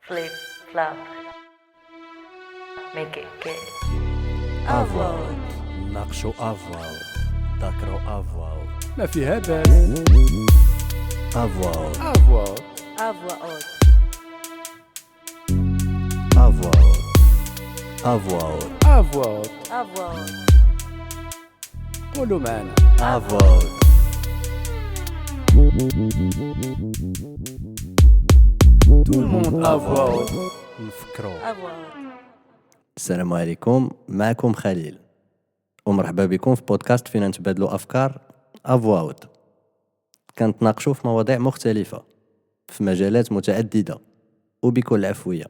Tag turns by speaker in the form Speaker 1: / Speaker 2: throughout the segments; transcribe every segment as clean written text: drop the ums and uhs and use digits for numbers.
Speaker 1: flip, flop, make it get.
Speaker 2: افواو ناقشوا افواو ذكروا افواو
Speaker 3: ما فيها باس.
Speaker 2: افواو
Speaker 3: افواو
Speaker 1: Avoir
Speaker 2: افواو افواو
Speaker 3: افواو
Speaker 1: avoir
Speaker 3: قولوا معنا.
Speaker 2: افواو
Speaker 3: تو الموند افواو.
Speaker 2: نفكروا.
Speaker 1: avoir
Speaker 2: السلام عليكم، معكم خليل ومرحبا بكم في بودكاست فينا نتبادلوا افكار افواود. كنتناقشوا في مواضيع مختلفه في مجالات متعدده وبكل عفويه.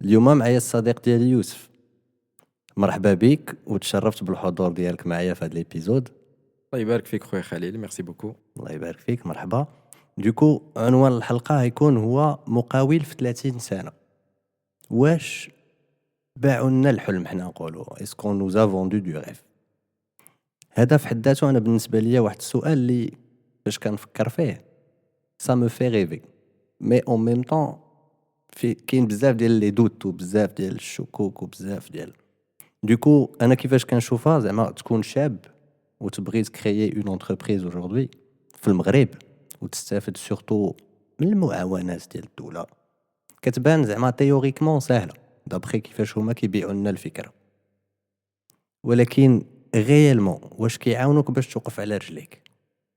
Speaker 2: اليوم معايا الصديق ديالي يوسف. مرحبا بك وتشرفت بالحضور ديالك معايا في هذا الابيزود.
Speaker 3: الله يبارك فيك خويا خليل، ميرسي بوكو.
Speaker 2: الله يبارك فيك، مرحبا. دوكو عنوان الحلقه هيكون هو مقاول في 30 سنه. واش باعوا لنا الحلم؟ حنا نقولوا اسكون نوزا فوندو دو ريف. هذا في حد ذاته انا بالنسبه ليا واحد السؤال اللي فاش كنفكر فيه سا مو في ريفي مي اون ميم طون في كاين بزاف ديال لي دوت وبزاف ديال الشكوك وبزاف ديال دوكو انا كيفاش كنشوفها زعما تكون شاب وتبغي تكريي اون انتربريز اورجودي في المغرب وتستافد سورتو من المعاونات ديال الدوله. كتبان زعما تيوريكمون سهله دابخي كيفاش هما كيبيعوا لنا الفكره، ولكن غيالمون واش كيعاونوك باش توقف على رجليك؟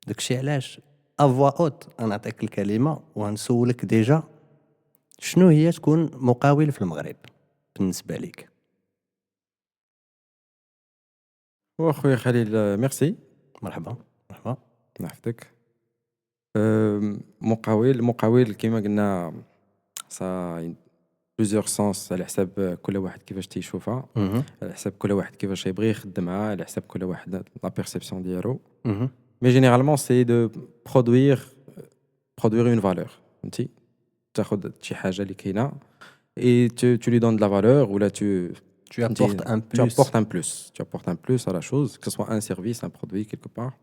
Speaker 2: داكشي علاش افوا اوت انا نعطيك الكلمه وغنسولك ديجا شنو هي تكون مقاول في المغرب بالنسبه ليك؟
Speaker 3: خويا خليل ميرسي،
Speaker 2: مرحبا. مرحبا.
Speaker 3: الله يحفظك. مقاول كما قلنا سا بليزيور سونس، على حساب كل واحد كيفاش تيشوفها، على حساب كل واحد كيفاش يبغي يخدمها، على حساب كل واحد لا بيرسيبسيون ديالو. مي جينيرالمون سي دو برودوير اون فالور، فهمتي؟ تاخذ شي حاجه اللي كاينه et tu lui donnes de la valeur ou là
Speaker 2: Tu apportes un
Speaker 3: tu
Speaker 2: plus.
Speaker 3: apportes un plus à la chose, que ce soit un service, un produit quelque part,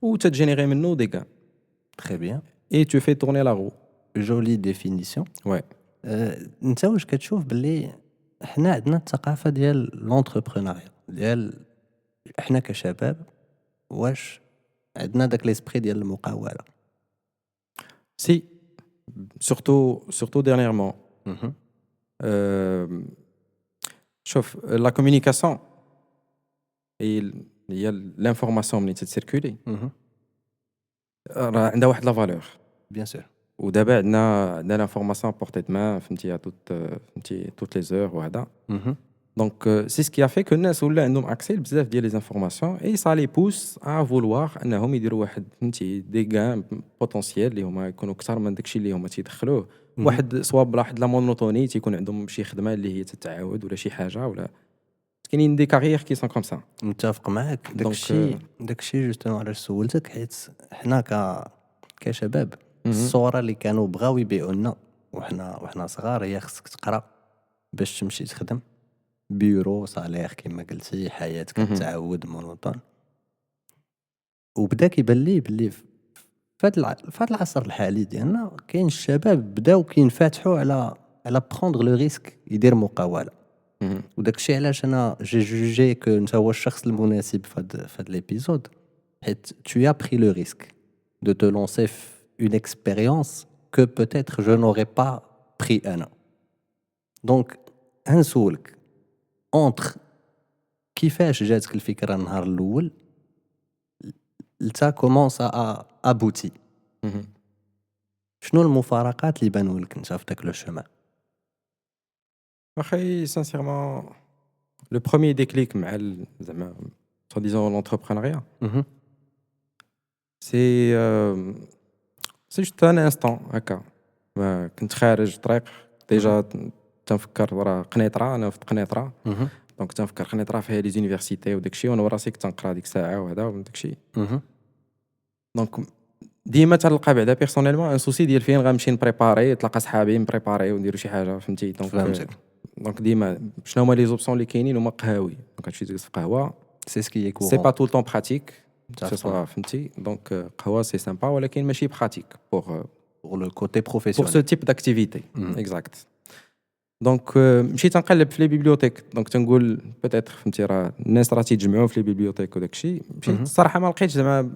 Speaker 3: ou tu as généré maintenant des gains
Speaker 2: Très bien.
Speaker 3: et tu fais tourner la roue.
Speaker 2: Jolie définition.
Speaker 3: Ouais.
Speaker 2: انت واش كتشوف باللي حنا عندنا الثقافه ديال لونتربرونيا ديال حنا كشباب؟ واش عندنا داك ليسبري ديال المقاوله؟
Speaker 3: Si, surtout dernièrement. شوف la communication هي l'information ملي تتسيركولي راه عندها واحد لا فالور.
Speaker 2: بيان سور.
Speaker 3: ودابا عندنا لانفورماسيون بورتي دو مان، فهمتي توت لي زور وهذا. دونك سي سكي افي كو الناس ولا عندهم اكسي بزاف ديال لي زانفورماسيون اي سا لي بوس ا فولوار انهم يديروا واحد فهمتي دي غان بوتونسييل اللي هما يكونوا اكثر من داكشي اللي هما تيدخلوه. واحد صواب واحد لا مونوتوني تيكون عندهم شي خدمه اللي هي ولا شي حاجه ولا كاينين دي كارير كي سون كوم سا.
Speaker 2: متفق معاك. داكشي جوستومون علاش سولتك، حيت حنا كشباب الصوره اللي كانوا بغاو يبيعوا لنا وحنا صغار هي خصك تقرا باش تمشي تخدم بيرو صالير كما قلتي، حياتك تعود مونوتون. وبدا كيبان لي باللي في هذا العصر الحالي ديالنا كاين الشباب بداو كينفتحوا على بروندر لو ريسك يدير مقاوله. وداك الشيء علاش انا جوجي كو انت هو الشخص المناسب في هذا الابيزود، حيت tu as pris le risque de te lancer une expérience que peut-être je n'aurais pas pris انا. دونك هنسولك اونتر كيفاش جاتك الفكره النهار الاول لتا كومونس ابوتي، شنو المفارقات اللي بانوا لك انت في داك لو شومان؟
Speaker 3: اخي سانسيرمون لو بروميير ديكليك مع زعما سو ديزون لونتربرونيا سي جوست ان انستون هكا. كنت خارج طريق ديجا تنفكر راه قنيطره، انا في قنيطره دونك تنفكر قنيطره فيها لي زونيفرسيتي وداكشي وانا راسي كنت نقرا ديك الساعه وهذا وداكشي. دونك ديما تلقى بعدا بيرسونيلمون ان سوسي ديال فين غنمشي نبريباري، تلقى صحابي نبريباري ونديرو شي حاجه، فهمتي؟ دونك ديما شنو هما لي زوبسيون اللي كاينين هما قهاوي، دونك هادشي تجلس في قهوه
Speaker 2: سي سكي كورون،
Speaker 3: سي با طول طون براتيك سو سوا، فهمتي؟ دونك قهوه سي سامبا ولكن ماشي براتيك بور
Speaker 2: pour le côté
Speaker 3: pour
Speaker 2: professionnel.
Speaker 3: ce type d'activité. Exact. دونك مشيت نقلب في لي بيبليوتيك دونك تنقول بيتيتر فهمتي راه الناس راه تيتجمعوا في لي بيبليوتيك وداك الشيء مشيت الصراحه ما لقيتش زعما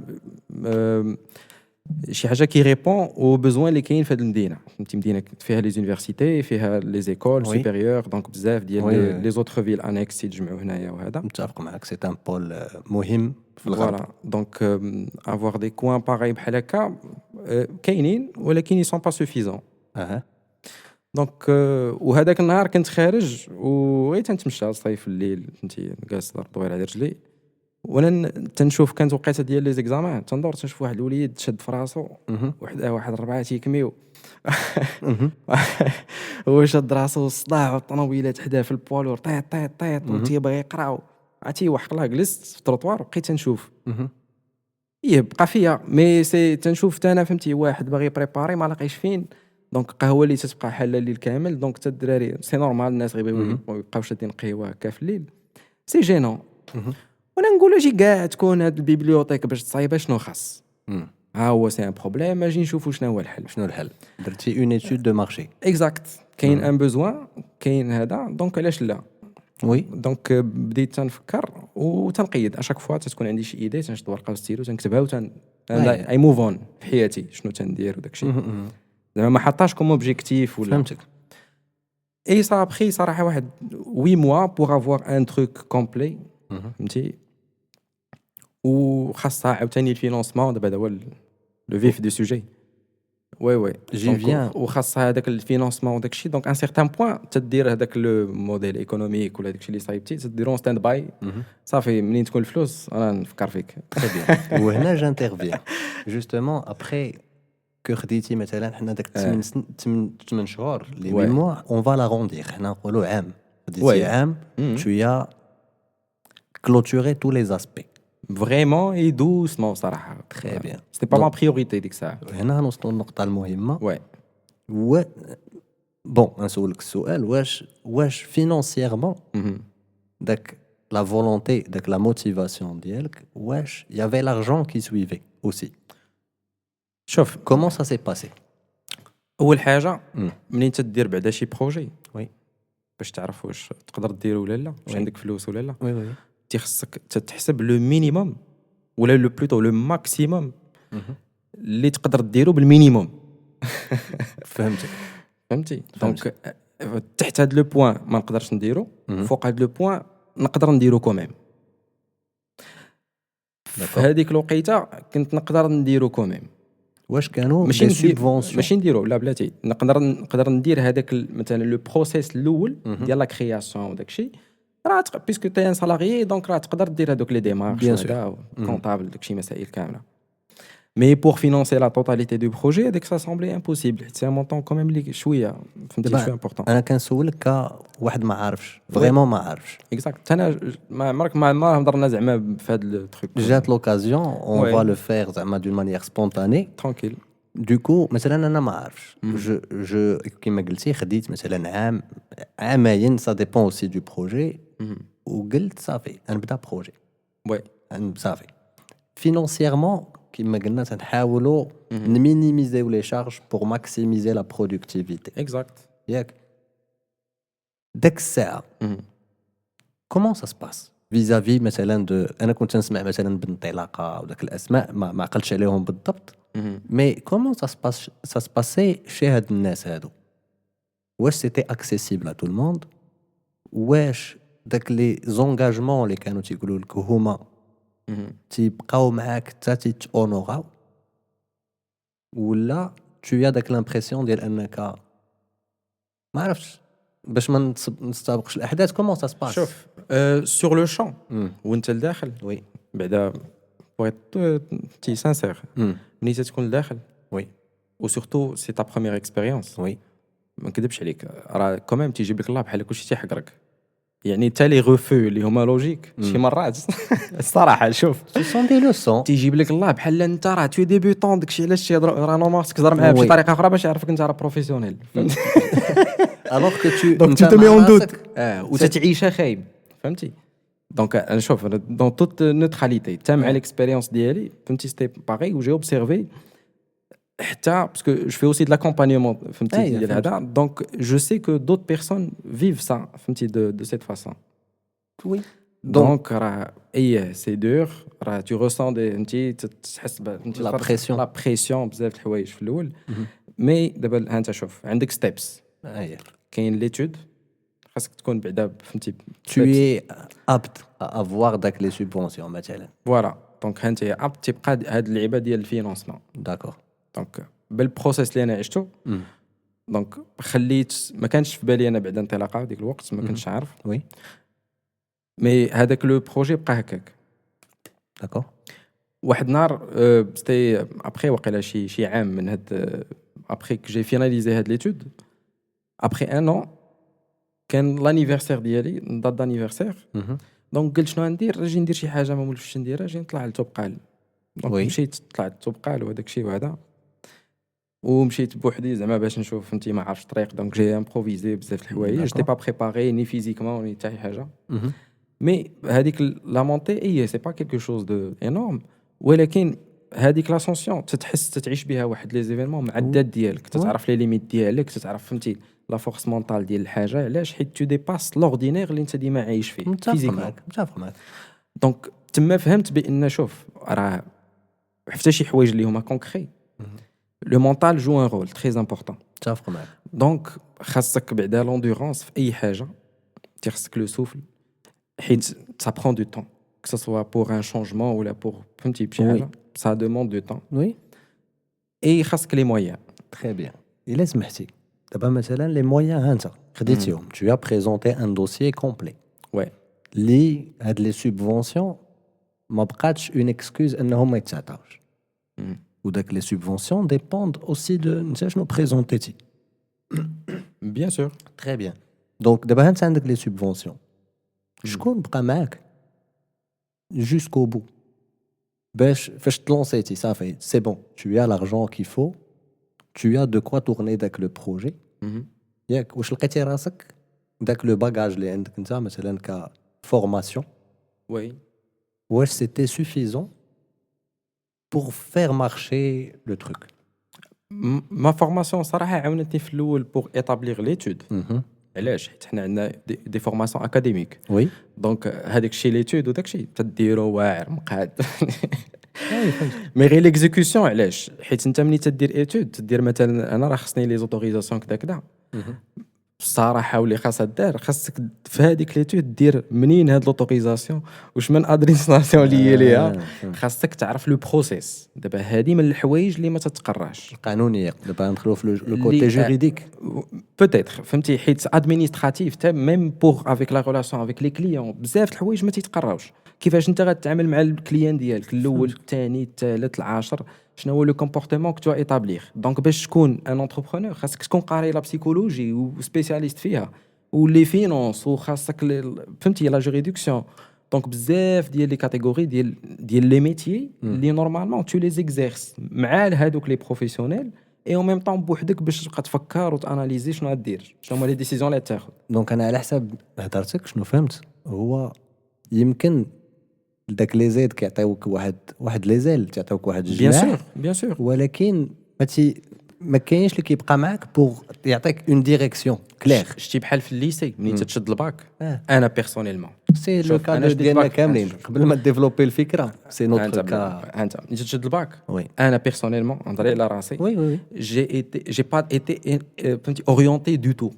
Speaker 3: شي حاجه كي ريبون او بوزوان اللي كاين في هذه المدينه فهمتي مدينه فيها لي زونيفرسيتي فيها لي زيكول
Speaker 2: وي.
Speaker 3: سوبيريور دونك بزاف
Speaker 2: وي،
Speaker 3: ديال
Speaker 2: وي.
Speaker 3: لي زوتر فيل انيكس تيتجمعوا هنايا وهذا
Speaker 2: متفق معك سي ان بول مهم في الغرب.
Speaker 3: فوالا دونك افوار دي كوان باغي بحال هكا كاينين ولكن يسون با سوفيزون
Speaker 2: اها
Speaker 3: دونك وهذاك النهار كنت خارج وغير تنتمشى صايف الليل فهمتي جالس طويل على رجلي وانا تنشوف كانت وقيته ديال لي زيكزامان تندور تنشوف واحد الوليد شد في راسو واحد 4 تيكميو هو شد راسو الصداع والطنوبيلات حداه في البوالور طيط طيط طيط وتيبغي يقراو عرفتي واحد لا جلست في التروطوار بقيت تنشوف بقى فيا مي سي تنشوف انا فهمتي واحد باغي بريباري ما لاقيش فين دونك قهوه اللي تتبقى حاله الليل كامل دونك حتى الدراري سي نورمال الناس غيبغيو يبقاو شادين قهوه هكا في الليل سي جينون وانا نقول اجي كاع تكون هاد البيبليوتيك باش تصايبها شنو خاص ها هو سي ان بروبليم اجي نشوفوا شنو هو الحل
Speaker 2: شنو الحل درتي اون ايتود دو مارشي
Speaker 3: اكزاكت كاين ان بوزوان كاين هذا دونك علاش لا
Speaker 2: وي
Speaker 3: دونك بديت تنفكر وتنقيد اشاك فوا تكون عندي شي ايدي تنشد ورقه وستيلو تنكتبها اي موف اون في حياتي شنو تندير وداك الشيء زعما ما حطاش كوم اوبجيكتيف ولا
Speaker 2: فهمتك
Speaker 3: اي صا بخي صراحه واحد 8 موا بوغ افوار ان تروك كومبلي فهمتي وخاصها عاوتاني الفينونسمون دابا هذا هو لو فيف دو سوجي وي
Speaker 2: جي فيان
Speaker 3: وخاصها هذاك الفينونسمون وداك الشيء دونك ان سيغتان بوين تدير هذاك لو موديل ايكونوميك ولا داك الشيء اللي صايبتي تديرون ستاند باي صافي منين تكون الفلوس انا نفكر فيك
Speaker 2: تري بيان وهنا جانترفيان جوستومون ابخي كو خديتي مثلا حنا داك 8 شهور لي 8 موا اون فا لا روندير حنا نقولوا عام خديتي عام شويه كلوتوري تو لي اسبي
Speaker 3: فريمون اي دوسمون صراحه
Speaker 2: تري بيان
Speaker 3: سيتي با ما بريوريتي ديك الساعه
Speaker 2: هنا نوصلوا للنقطه المهمه
Speaker 3: وي
Speaker 2: و بون نسولك السؤال واش فينونسييرمون داك لا فولونتي داك لا موتيفاسيون ديالك واش يافي لارجون كي سويفي اوسي
Speaker 3: شوف
Speaker 2: كومون سا سي باسي
Speaker 3: اول حاجه منين تدير بعدا شي بروجي
Speaker 2: وي
Speaker 3: باش تعرف واش تقدر ديرو ولا لا واش عندك فلوس ولا لا
Speaker 2: وي وي
Speaker 3: تيخصك تحسب لو مينيموم ولا لو بلوتو لو ماكسيموم اللي تقدر ديرو بالمينيموم فهمتي دونك تحت هاد لو بوين ما نقدرش نديرو فوق هاد لو بوين نقدر نديرو كوميم في هذيك الوقيته كنت نقدر نديرو كوميم
Speaker 2: واش كانوا
Speaker 3: ماشي
Speaker 2: سوبفونسيون
Speaker 3: ماشي نديرو لا بلاتي نقدر ندير هذاك مثلا لو بروسيس الاول ديال لا كرياسيون وداك الشيء راه بيسكو تي ان سالاريي دونك راه تقدر دير هذوك لي ديمارش هذا كونطابل داكشي مسائل كامله مي بور فينونسي لا توتاليتي دو بروجي هذاك سا سامبلي امبوسيبل حيت سي مونطون كوميم لي شويه فهمتي شويه امبورطون
Speaker 2: انا كنسولك كواحد ما عارفش فريمون ما عارفش
Speaker 3: اكزاكت انا ما عمرك ما هضرنا زعما في هذا التروك
Speaker 2: جات لوكازيون اون فا لو فير زعما دون مانيير سبونتاني
Speaker 3: ترانكيل
Speaker 2: دوكو مثلا انا ما عارفش جو كيما قلتي خديت مثلا عامين سا ديبون اوسي دو بروجي وقلت صافي نبدا بروجي
Speaker 3: وي
Speaker 2: صافي فينونسييرمون كما قلنا تنحاولوا نمينيميزيو لي شارج بور ماكسيميزي لا برودكتيفيتي
Speaker 3: اكزاكت
Speaker 2: ياك داك الساعه كومون سا سباس فيزافي مثلا دو انا كنت نسمع مثلا بانطلاقه وداك الاسماء ما عقلتش عليهم بالضبط مي كومون سا سباسي شي هاد الناس هادو واش سيتي اكسيسيبل ا تو الموند واش داك لي زونغاجمون اللي كانوا تيقولوا لك هما تيبقاو معاك حتى تيتونوراو ولا تو داك لامبرسيون ديال انك ما عرفتش باش ما نستابقش الاحداث كومون سا سباس
Speaker 3: شوف سور لو شون وانت لداخل
Speaker 2: وي
Speaker 3: بعدا بوغ تي سانسير ملي تكون لداخل
Speaker 2: وي
Speaker 3: و سورتو سي تا بروميير اكسبيريونس
Speaker 2: وي
Speaker 3: ما نكذبش عليك راه كوميم تيجيب لك الله بحال كلشي تيحقرك يعني حتى لي غوفو اللي هما لوجيك شي مرات الصراحه شوف
Speaker 2: سون دي لوسون
Speaker 3: تيجيب لك الله بحال انت راه تو ديبيوطون داكشي علاش راه نورمال خصك تهضر معاه بشي طريقه اخرى باش يعرفك انت راه بروفيسيونيل
Speaker 2: الوغ كو
Speaker 3: دونك تو تمي اون دوت وتتعيشها خايب فهمتي دونك انا شوف دون توت نوتراليتي حتى مع ليكسبيريونس ديالي فهمتي ستي باغي وجي اوبسيرفي حتى parce que je fais aussi de l'accompagnement فهمتي
Speaker 2: أي،
Speaker 3: ديال
Speaker 2: فهمت.
Speaker 3: هذا donc je sais que d'autres personnes vivent ça فهمتي de cette façon
Speaker 2: Oui.
Speaker 3: donc راه c'est dur راه tu ressens des فهمتي تحس فهمتي
Speaker 2: La pression.
Speaker 3: la pression بزاف د الحوايج في الاول مي دابا ها انت شوف عندك ستيبس
Speaker 2: أي.
Speaker 3: كاين ليتود خاصك تكون بعدا فهمتي
Speaker 2: Tu es apte à avoir داك les subventions مثلا.
Speaker 3: فوالا دونك ها انت اب تبقى هاد اللعيبه ديال الفينونسمون
Speaker 2: D'accord.
Speaker 3: دونك بالبروسيس اللي انا عشته دونك خليت ما كانش في بالي انا بعد انطلاقه ديك الوقت ما كنتش عارف
Speaker 2: Oui.
Speaker 3: مي هذاك لو بروجي بقى هكاك
Speaker 2: D'accord.
Speaker 3: واحد النهار سيتي ابخي واقيلا شي عام من هاد ابخي كو جي فيناليزي هاد ليتود ابخي ان اون كان لانيفرسير ديالي دات دانيفرسير
Speaker 2: Mhm.
Speaker 3: دونك قلت شنو غندير اجي ندير شي حاجه ما مولفش نديرها اجي نطلع لتوبقال دونك
Speaker 2: وي.
Speaker 3: مشيت طلعت لتوبقال وهداك الشيء وهذا ومشيت بوحدي زعما باش نشوف فهمتي ما عرفتش الطريق دونك جي امبروفيزي بزاف د الحوايج جيتي با بريباري ني فيزيكمون ني حتى شي حاجه
Speaker 2: Mhm.
Speaker 3: مي هذيك لا مونتي سي با كيلكو شوز دو انورم ولكن هذيك لاسونسيون تتحس تتعيش بها واحد لي زيفينمون مع الذات ديالك تتعرف لي ليميت ديالك تتعرف فهمتي لا فورس مونطال ديال الحاجه علاش حيت تو ديباس لوردينير اللي انت ديما عايش فيه
Speaker 2: متفق معك متفق معك.
Speaker 3: دونك تما فهمت بان شوف راه حتى شي حوايج اللي هما كونكري لو مونطال جو ان رول تري امبورطون
Speaker 2: متفق معك.
Speaker 3: دونك خاصك بعدا لوندورانس في اي حاجه خاصك لو سوفل حيت ça prend du temps que ce soit pour un changement ou là pour فهمتي بشي حاجه ça demande du temps
Speaker 2: Oui.
Speaker 3: اي خاصك لي مويان
Speaker 2: Très bien. إلا سمحتي دابا مثلا لي مويان ها انت خديتيهم. Tu as présenté un dossier complet.
Speaker 3: ouais
Speaker 2: لي هاد لي سوبفونسيون ما بقاتش اون اكسكوز انهم ما يتعطاوش. وداك لي سوبفونسيون ديبوند اوسي دو انت شنو بريزونتيتي.
Speaker 3: bien sûr
Speaker 2: تري بيان. دونك دابا انت عندك لي سوبفونسيون شكون بقى معاك جوسكو بو باش فاش تلونسيتي صافي سي بون tu as l'argent qu'il faut tu as de quoi tourner داك لو بروجي ياك واش لقيتي راسك داك لو باغاج اللي عندك انت مثلا ك فورماسيون
Speaker 3: oui
Speaker 2: واش سيتي suffisant pour faire marcher le truc.
Speaker 3: ما فورماسيون صراحه عاونتني في الاول pour établir l'étude علاش حيت حنا عندنا دي فورماسيون اكاديميك
Speaker 2: وي
Speaker 3: دونك هذاك الشيء ليتود وداك الشيء تديرو واعر مقاد مي غير ليكزيكسيون علاش حيت انت ملي تدير ايتود تدير مثلا انا راه خصني لي زوتوريزاسيون كذا الصراحه واللي خاصها دار خاصك في هذيك ليتود دير منين هاد لوتوريزاسيون واش من ادرينستاسيون اللي هي ليها خاصك تعرف لو بروسيس دابا هذه من الحوايج اللي ما تتقراش
Speaker 2: القانونيه دابا ندخلوا في لو كوتي جوريديك
Speaker 3: بوتيتر فهمتي حيت ادمينستراتيف حتى ميم بوغ افيك لا ريلاسيون افيك لي كليون بزاف د الحوايج ما تيتقراوش كيفاش انت غتتعامل مع الكليان ديالك الاول الثاني الثالث العاشر شنو هو لو كومبورتمون كو تو ايتابلير دونك باش تكون ان انتربرونور خاصك تكون قاري لا بسيكولوجي وسبيسياليست فيها ولي فينونس وخاصك فهمتي لا جوريدكسيون دونك بزاف ديال لي كاتيجوري ديال لي ميتيي اللي نورمالمون تو لي زيكزيرس مع هادوك لي بروفيسيونيل اي اون ميم طون بوحدك باش تبقى تفكر وتاناليزي شنو غدير شنو هما لي ديسيزيون اللي تاخذ
Speaker 2: دونك انا على حسب هضرتك شنو فهمت هو يمكن داك لي زيد كيعطيوك واحد لي زيل تعطيوك واحد الجناح
Speaker 3: بيان سور
Speaker 2: ولكن ما كاينش اللي كيبقى معاك بوغ يعطيك اون ديريكسيون كلير.
Speaker 3: شتي بحال في الليسي ملي تشد الباك انا بيرسونيلمون
Speaker 2: سي لو كا ديالنا كاملين قبل ما ديفلوبي الفكره سي نوتر كا
Speaker 3: انت ملي تشد الباك
Speaker 2: وي
Speaker 3: انا بيرسونيلمون نهضر على راسي
Speaker 2: وي وي
Speaker 3: جي با ايتي فهمتي اورينتي دو تو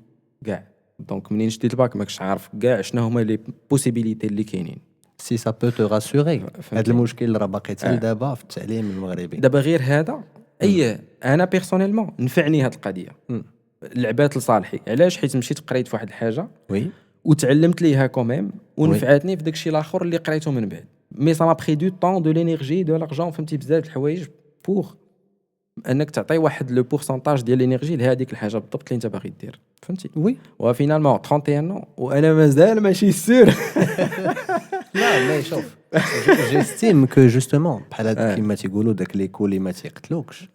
Speaker 3: كاع دونك منين شديت الباك ماكش عارف كاع شنو هما لي بوسيبيليتي اللي كاينين
Speaker 2: سي سا بو تو راسوري هذا المشكل راه باقي حتى دابا في التعليم المغربي
Speaker 3: دابا غير هذا انا بيرسونيلمون نفعني هذه القضيه لعبات لصالحي علاش حيت مشيت قريت في واحد الحاجه
Speaker 2: وي
Speaker 3: وتعلمت ليها كوميم ونفعتني في داكشي الاخر اللي قريته من بعد مي سا ما بري دو طون دو لينيرجي دو لارجون فهمتي بزاف د الحوايج بوغ انك تعطي واحد لو بورسونتاج ديال لينيرجي لهذيك الحاجه بالضبط اللي انت باغي دير فهمتي
Speaker 2: وي
Speaker 3: وفينالمون 31 وانا مازال ماشي سور
Speaker 2: لا مي شوف جيستيم كو جوستومون بحال هذا كيما تيقولوا داك لي كولي ما تيقتلوكش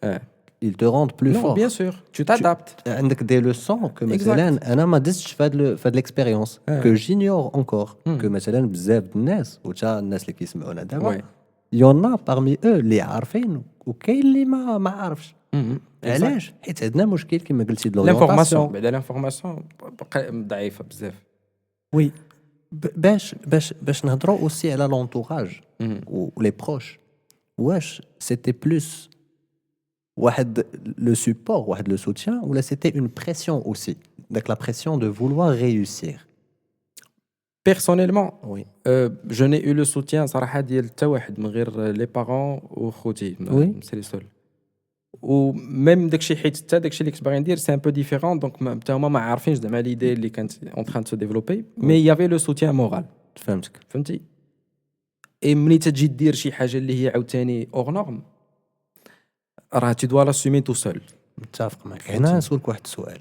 Speaker 2: il te rendent plus
Speaker 3: non
Speaker 2: fort.
Speaker 3: bien sûr tu t'adaptes
Speaker 2: عندك دي لوسون كو مثلا انا ما دزتش في هاد ليكسبيريونس كو جينيور انكور كو مثلا بزاف د الناس وتا الناس اللي كيسمعونا دابا يونا بارمي او اللي عارفين وكاين اللي ما عارفش علاش؟ حيت عندنا مشكل كما قلتي د لورينتاسيون.
Speaker 3: لانفورماسيون ضعيفه بزاف.
Speaker 2: وي باش نهضروا اوسي على لونتوراج و لي بروش. واش سيتي بلوس واحد لو سوبور واحد لو سوتيان ولا سيتي اون بريسيون اوسي داك لا بريسيون دو فولوار ريوسير؟
Speaker 3: Personnellement,
Speaker 2: وي
Speaker 3: je n'ai eu le soutien صراحة ديال حتى واحد من غير les parents وخوتي.
Speaker 2: Oui.
Speaker 3: C'est les seuls. و même داكشي حيت حتى داكشي اللي كنت باغي ندير c'est un peu différent donc حتى هما ما عارفينش زعما l'idée اللي كانت en train de se développer mais il y avait le soutien moral.
Speaker 2: فهمتك.
Speaker 3: فهمتي؟ اي ملي تجي دير شي حاجة اللي هي عاوتاني hors norme راه tu dois l'assumer tout seul.
Speaker 2: متفق معك. هنا نسولك واحد السؤال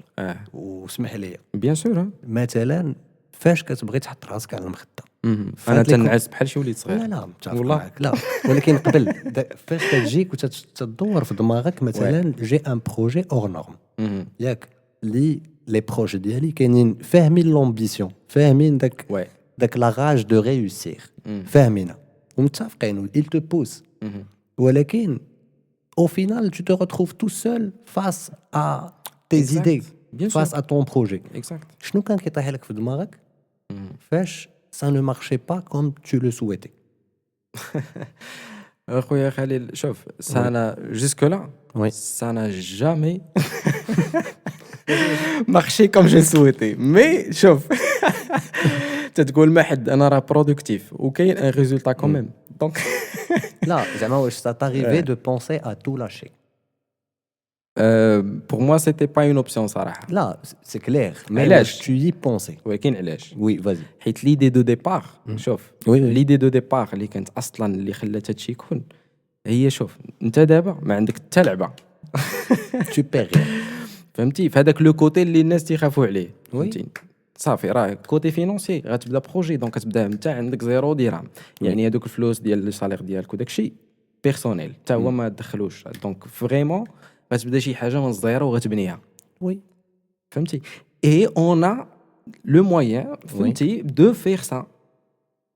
Speaker 2: واسمح لي.
Speaker 3: Bien sûr.
Speaker 2: مثلا فاش كتبغي تحط راسك على المخده؟
Speaker 3: انا
Speaker 2: فهاد لي
Speaker 3: تنعس بحال شي وليد صغير.
Speaker 2: لا متفق
Speaker 3: والله.
Speaker 2: معك. لا ولكن قبل فاش كتجيك وتدور في دماغك مثلا جي ان بروجي اور نورم ياك لي بروجي ديالي كاينين فاهمين لومبيسيون فاهمين
Speaker 3: Ouais.
Speaker 2: داك لا راج دو ريوسير فاهمينها ومتفقين و il te pousse ولكن au final tu te retrouves tout seul face à tes
Speaker 3: Exact.
Speaker 2: idées
Speaker 3: Bien sûr.
Speaker 2: face à ton projet.
Speaker 3: Exact.
Speaker 2: شنو كان كيطيح لك في دماغك فاش ça ne marchait pas comme tu le souhaitais?
Speaker 3: خويا خليل شوف ça n'a jusque là
Speaker 2: Oui.
Speaker 3: ça n'a jamais marché comme j'ai souhaité mais شوف تتقول ما حد انا راه برودكتيف وكاين ان ريزولتا quand même donc
Speaker 2: لا زعما واش ça t'arrivait de penser à tout lâcher?
Speaker 3: pour moi c'était pas une option صراحه.
Speaker 2: لا c'est clair mais
Speaker 3: علاش؟
Speaker 2: tu y pensais.
Speaker 3: ولكن علاش؟
Speaker 2: Oui vas-y.
Speaker 3: حيت ليدي دو ديبار شوف
Speaker 2: Oui, oui.
Speaker 3: ليدي دو ديبار اللي كانت اصلا اللي خلات هادشي يكون هي شوف انت دابا ما عندك حتى لعبه
Speaker 2: tu perds rien.
Speaker 3: فهمتي في هذاك لو كوتي اللي الناس تيخافوا عليه.
Speaker 2: وي.
Speaker 3: فهمتي صافي راه كوتي فينونسي غتبدا بروجي دونك كتبدا انت عندك زيرو درهم يعني هذوك الفلوس ديال لي سالير ديالك وداك الشيء بيرسونيل حتى هو ما تدخلوش دونك فريمون غتبدا شي حاجه من الزيرو وغتبنيها.
Speaker 2: Oui.
Speaker 3: فهمتي اي اون ا لو موين فهمتي دو فير سا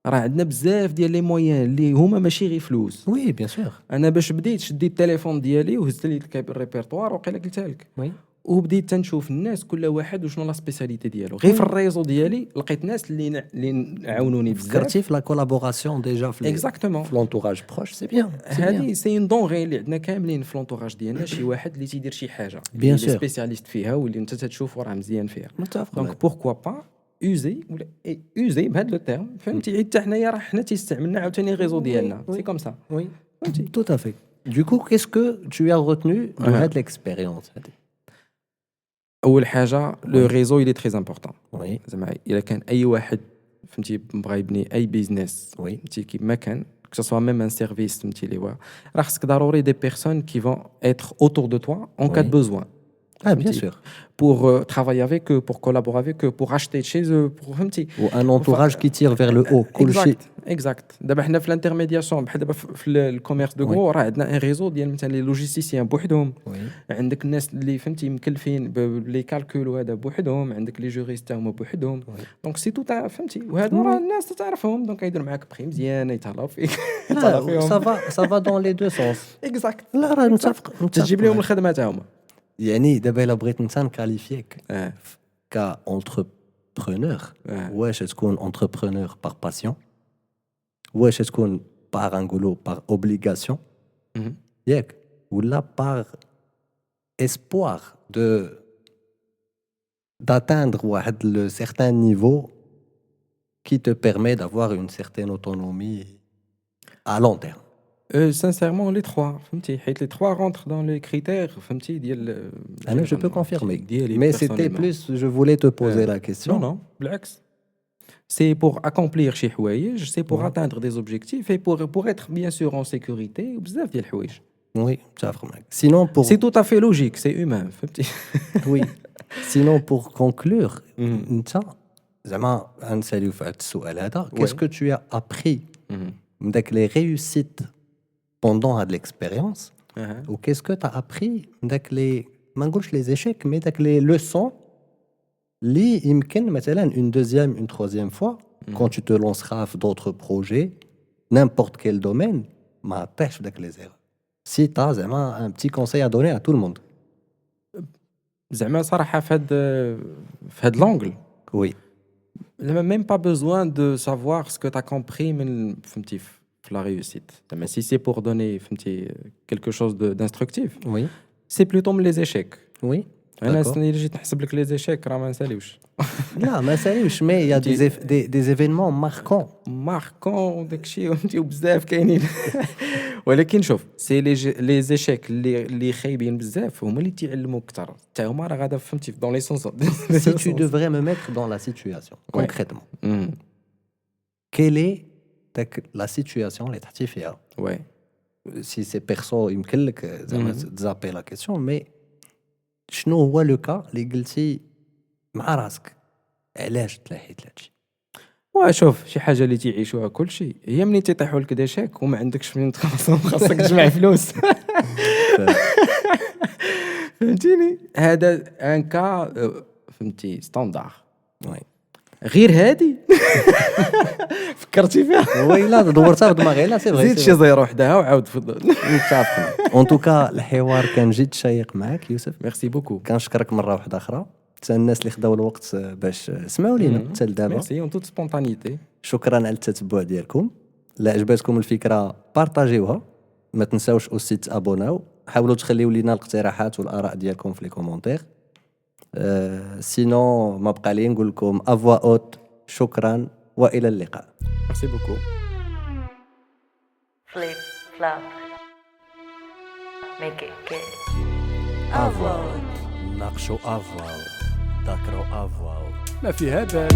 Speaker 3: راه عندنا بزاف ديال لي موين اللي هما ماشي غير فلوس.
Speaker 2: Oui bien sûr.
Speaker 3: انا باش بديت شديت التليفون ديالي وهزت لي الريبرتوار وقيلا قلتها لك
Speaker 2: Oui.
Speaker 3: وبديت تنشوف الناس كل واحد وشنو لا سبيسياليتي ديالو غير في الريزو ديالي لقيت ناس اللي عاونوني بزاف.
Speaker 2: فكرتي في لا كولابوراسيون ديجا في
Speaker 3: اكزاكتومون
Speaker 2: في لونتوراج بروش سي بيان.
Speaker 3: هذه سي اون دون غير اللي عندنا كاملين في لونتوراج ديالنا شي واحد اللي تيدير شي حاجه
Speaker 2: Bien
Speaker 3: اللي
Speaker 2: sûr.
Speaker 3: سبيسياليست فيها واللي انت تشوف راه مزيان فيها.
Speaker 2: متفق
Speaker 3: دونك بوركوا با اوزي ولا اوزي بهذا لو تيرم فهمتي حتى حنايا راه حنا تيستعملنا عاوتاني الريزو ديالنا سي كوم سا.
Speaker 2: Oui. Tout à fait. Du coup, qu'est-ce que tu as retenu de cette expérience?
Speaker 3: اول حاجه لو ريزو اللي تري امبورطون.
Speaker 2: Oui.
Speaker 3: زعما الا كان اي واحد فهمتي بغى يبني اي بيزنس
Speaker 2: Oui.
Speaker 3: فهمتي كيما كان que ce soit même un service فهمتي اللي هو راه خصك ضروري دي بيرسون كي فون être autour de toi en cas de besoin.
Speaker 2: Ah bien
Speaker 3: فهمتي؟
Speaker 2: sûr.
Speaker 3: pour travailler avec eux pour collaborer avec eux pour acheter chez eux pour فهمتي
Speaker 2: Ou un entourage qui tire vers le haut. كل شيء.
Speaker 3: اكزاكت دابا حنا في الانترميدياسيون بحال دابا في الكوميرس دو غرو راه عندنا ان ريزو ديال مثلا لي لوجيستيسيان بوحدهم.
Speaker 2: Oui.
Speaker 3: عندك الناس اللي فهمتي مكلفين بلي كالكول وهذا بوحدهم عندك لي جوريست هما بوحدهم دونك سي تو فهمتي وهادو راه الناس تعرفهم دونك يديروا معاك بخي مزيان يتهلاو فيك
Speaker 2: لا ça va dans les deux sens.
Speaker 3: اكزاكت
Speaker 2: لا راه متفق
Speaker 3: تجيب لهم الخدمه تاعهم.
Speaker 2: يعني دابا الا بغيت انت نكاليفيك
Speaker 3: اه
Speaker 2: كاونتربرونور واش تكون انتربرونور بار باسيون واش تكون بار نقولوا بار اوبليغاسيون ياك ولا بار espoir d'atteindre واحد le certain niveau qui te permet d'avoir une certaine autonomie à long terme.
Speaker 3: Sincèrement, les trois. Les trois rentrent dans les critères.
Speaker 2: Je peux confirmer. Mais c'était plus, je voulais te poser la question.
Speaker 3: Non, l'axe. C'est pour accomplir chez Houaïj, c'est pour atteindre des objectifs et pour être bien sûr en sécurité.
Speaker 2: Oui, ça va. Sinon, pour...
Speaker 3: C'est tout à fait logique, c'est humain.
Speaker 2: Oui. Sinon, pour conclure, qu'est-ce que tu as appris avec les réussites pendant l'expérience ou qu'est-ce que tu as appris avec les échecs mais avec les leçons li يمكن مثلا une deuxième une troisième fois quand tu te lanceras dans d'autres projets n'importe quel domaine ما طيحش بداك les erreurs. Si tu as زعما un petit conseil à donner à tout le monde.
Speaker 3: زعما صراحه في هاد لونغل
Speaker 2: Oui.
Speaker 3: même pas besoin de savoir ce que tu as compris من فهمتي في la réussite. Mais si c'est pour donner فهمتي quelque chose d'instructif,
Speaker 2: Oui.
Speaker 3: c'est plutôt من les échecs.
Speaker 2: Oui.
Speaker 3: انا
Speaker 2: D'accord.
Speaker 3: اللي جيت نحسب لك لي زيشيك راه ما نساليوش
Speaker 2: لا ما ساليوش مي il y a des événements marquants.
Speaker 3: ماركون داكشي فهمتي وبزاف كاينين ولكن شوف سي لي زيشيك اللي خايبين بزاف هما اللي تيعلموك اكثر حتى هما راه غادا فهمتي دون لي سونس.
Speaker 2: Si tu devrais me mettre dans la situation concrètement, quelle est la situation اللي تحتي فيها؟
Speaker 3: وي
Speaker 2: Si c'est perso يمكن لك زعما تزابي لا كيسيون مي شنو هو لو كا اللي قلتي مع راسك علاش تلاحيت لهادشي؟
Speaker 3: شوف شي حاجه اللي تيعيشوها كلشي هي منين تيطيحوا لك دي شيك وما عندكش منين تخلصهم خاصك تجمع فلوس فهمتيني هذا ان كا فهمتي ستاندار
Speaker 2: وي
Speaker 3: غير هادي فكرتي فيها
Speaker 2: وي لا دورتها بدماغي لا سي فغي
Speaker 3: زيد شي زيرو وحدها وعاود فضل.
Speaker 2: متفقين. اون توكا الحوار كان جد شيق معاك يوسف.
Speaker 3: ميرسي بوكو.
Speaker 2: كنشكرك مره واحده اخرى حتى الناس اللي خداو الوقت باش سمعوا لينا حتى لدابا.
Speaker 3: ميرسي اون توت سبونتانيتي.
Speaker 2: شكرا على التتبع ديالكم. لا عجبتكم الفكره بارطاجيوها ما تنساوش اوسي تابوناو حاولوا تخليو لينا الاقتراحات والاراء ديالكم في لي كومونتير. سينو ما بقى لي نقول لكم افوا اوت شكرا والى اللقاء.
Speaker 3: ميرسي بوكو.
Speaker 1: Flip, flop. Make it good.
Speaker 2: افوا ناقشوا افوا ذكروا افوا
Speaker 4: ما فيها باس.